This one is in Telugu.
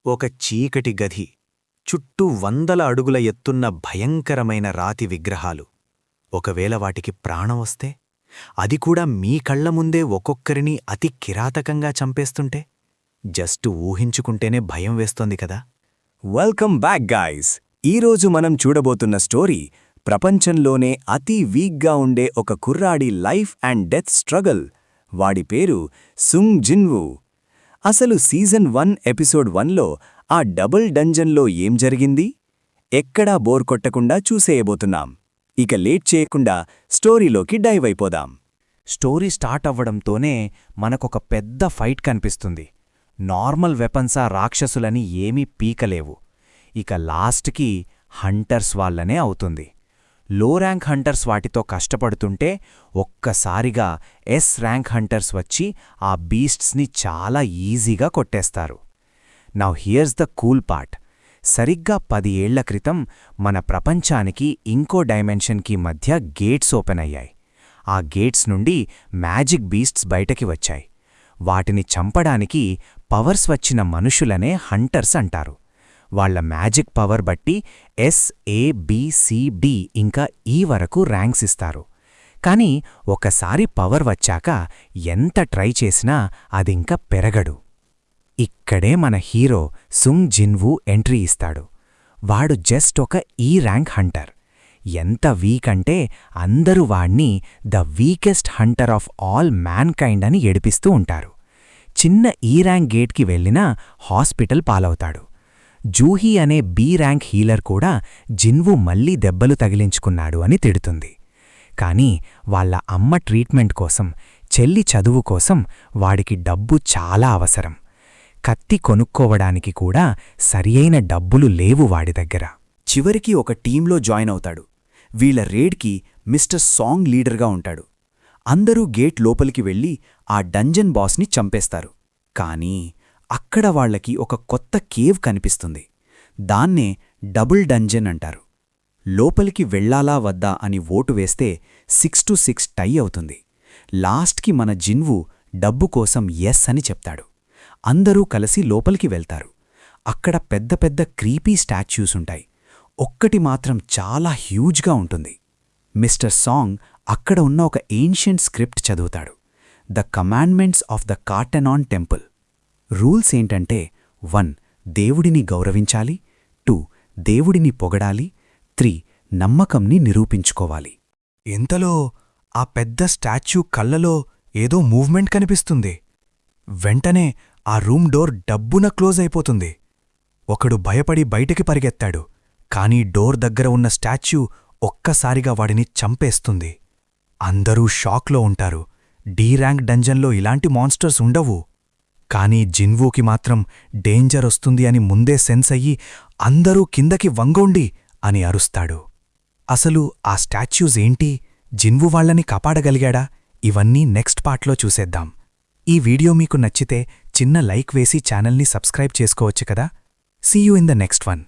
ఒక చీకటి గది, చుట్టూ 100 అడుగుల ఎత్తున్న భయంకరమైన రాతి విగ్రహాలు. ఒకవేళ వాటికి ప్రాణం వస్తే, అది కూడా మీ కళ్ల ముందే ఒక్కొక్కరిని అతి కిరాతకంగా చంపేస్తుంటే, జస్ట్ ఊహించుకుంటేనే భయం వేస్తోంది కదా. Welcome back guys. ఈరోజు మనం చూడబోతున్న స్టోరీ ప్రపంచంలోనే అతి వీక్గా ఉండే ఒక కుర్రాడి లైఫ్ అండ్ డెత్ స్ట్రగల్. వాడి పేరు సుంగ్ జిన్వూ. అసలు సీజన్ 1 ఎపిసోడ్ 1లో ఆ డబుల్ డంజన్లో ఏం జరిగింది? ఎక్కడా బోర్ కొట్టకుండా చూసేయబోతున్నాం. ఇక లేట్ చేయకుండా స్టోరీలోకి డైవ్ అయిపోదాం. స్టోరీ స్టార్ట్ అవ్వడంతోనే మనకొక పెద్ద ఫైట్ కనిపిస్తుంది. నార్మల్ వెపన్సా రాక్షసులని ఏమీ పీకలేవు. ఇక లాస్ట్కి హంటర్స్ వాళ్లనే అవుతుంది. లో ర్యాంక్ హంటర్స్ వాటితో కష్టపడుతుంటే ఒక్కసారిగా ఎస్ ర్యాంక్ హంటర్స్ వచ్చి ఆ బీస్ట్స్ని చాలా ఈజీగా కొట్టేస్తారు. Now here's the cool part. సరిగ్గా 10 ఏళ్ల క్రితం మన ప్రపంచానికి ఇంకో డైమెన్షన్కి మధ్య గేట్స్ ఓపెన్ అయ్యాయి. ఆ గేట్స్ నుండి మ్యాజిక్ బీస్ట్స్ బయటకి వచ్చాయి. వాటిని చంపడానికి పవర్స్ వచ్చిన మనుషులనే హంటర్స్ అంటారు. వాళ్ల మ్యాజిక్ పవర్ బట్టి ఎస్, ఏ, బి, సి, డి ఇంకా ఈ వరకు ర్యాంక్స్ ఇస్తారు. కానీ ఒకసారి పవర్ వచ్చాక ఎంత ట్రై చేసినా అదింక పెరగడు. ఇక్కడే మన హీరో సుంగ్ జిన్వూ ఎంట్రీ ఇస్తాడు. వాడు జస్ట్ ఒక ఈ ర్యాంక్ హంటర్. ఎంత వీక్ అంటే అందరూ వాణ్ణి the weakest Hunter of all mankind అని ఏడిపిస్తూ ఉంటారు. చిన్న ఈ ర్యాంక్ గేట్కి వెళ్ళినా హాస్పిటల్ పాలవుతాడు. జూహీ అనే బి ర్యాంక్ హీలర్ కూడా జిన్వూ మళ్లీ దెబ్బలు తగిలించుకున్నాడు అని తిడుతుంది. కాని వాళ్ల అమ్మ ట్రీట్మెంట్ కోసం, చెల్లి చదువు కోసం వాడికి డబ్బు చాలా అవసరం. కత్తి కొనుక్కోవడానికి కూడా సరియైన డబ్బులు లేవు వాడి దగ్గర. చివరికి ఒక టీంలో జాయిన్ అవుతాడు. వీళ్ల రేడ్కి మిస్టర్ సాంగ్ లీడర్గా ఉంటాడు. అందరూ గేట్ లోపలికి వెళ్ళి ఆ డంజన్ బాస్ని చంపేస్తారు. కానీ అక్కడ వాళ్లకి ఒక కొత్త కేవ్ కనిపిస్తుంది. దాన్నే డబుల్ డంజన్ అంటారు. లోపలికి వెళ్లాలా వద్దా అని ఓటు వేస్తే 6-6 టై అవుతుంది. లాస్ట్కి మన జిన్వూ డబ్బు కోసం ఎస్ అని చెప్తాడు. అందరూ కలిసి లోపలికి వెళ్తారు. అక్కడ పెద్ద పెద్ద క్రీపీ స్టాచ్యూసుంటాయి. ఒక్కటి మాత్రం చాలా హ్యూజ్గా ఉంటుంది. మిస్టర్ సాంగ్ అక్కడ ఉన్న ఒక ఏన్షియంట్ స్క్రిప్ట్ చదువుతాడు. The commandments of the Cartenon temple. Rules ఏంటంటే 1. దేవుడిని గౌరవించాలి. 2. దేవుడిని పొగడాలి. 3. నమ్మకంని నిరూపించుకోవాలి. ఇంతలో ఆ పెద్ద స్టాచ్యూ కళ్ళలో ఏదో మూవ్మెంట్ కనిపిస్తుంది. వెంటనే ఆ రూమ్ డోర్ డబ్బున క్లోజ్ అయిపోతుంది. ఒకడు భయపడి బయటికి పరిగెత్తాడు. కానీ డోర్ దగ్గర ఉన్న స్టాచ్యూ ఒక్కసారిగా వాడిని చంపేస్తుంది. అందరూ షాక్లో ఉంటారు. డి ర్యాంక్ డంజన్లో ఇలాంటి మాన్స్టర్స్ ఉండవు. కానీ జిన్వూకి మాత్రం డేంజర్ వస్తుంది అని ముందే సెన్స్ అయ్యి అందరూ కిందకి వంగోండి అని అరుస్తాడు. అసలు ఆ స్టాచ్యూస్ ఏంటి? జిన్వూ వాళ్లని కాపాడగలిగాడా? ఇవన్నీ నెక్స్ట్ పార్ట్లో చూసేద్దాం. ఈ వీడియో మీకు నచ్చితే చిన్న లైక్ వేసి ఛానల్ని సబ్స్క్రైబ్ చేసుకోవచ్చు కదా. See you in the next one.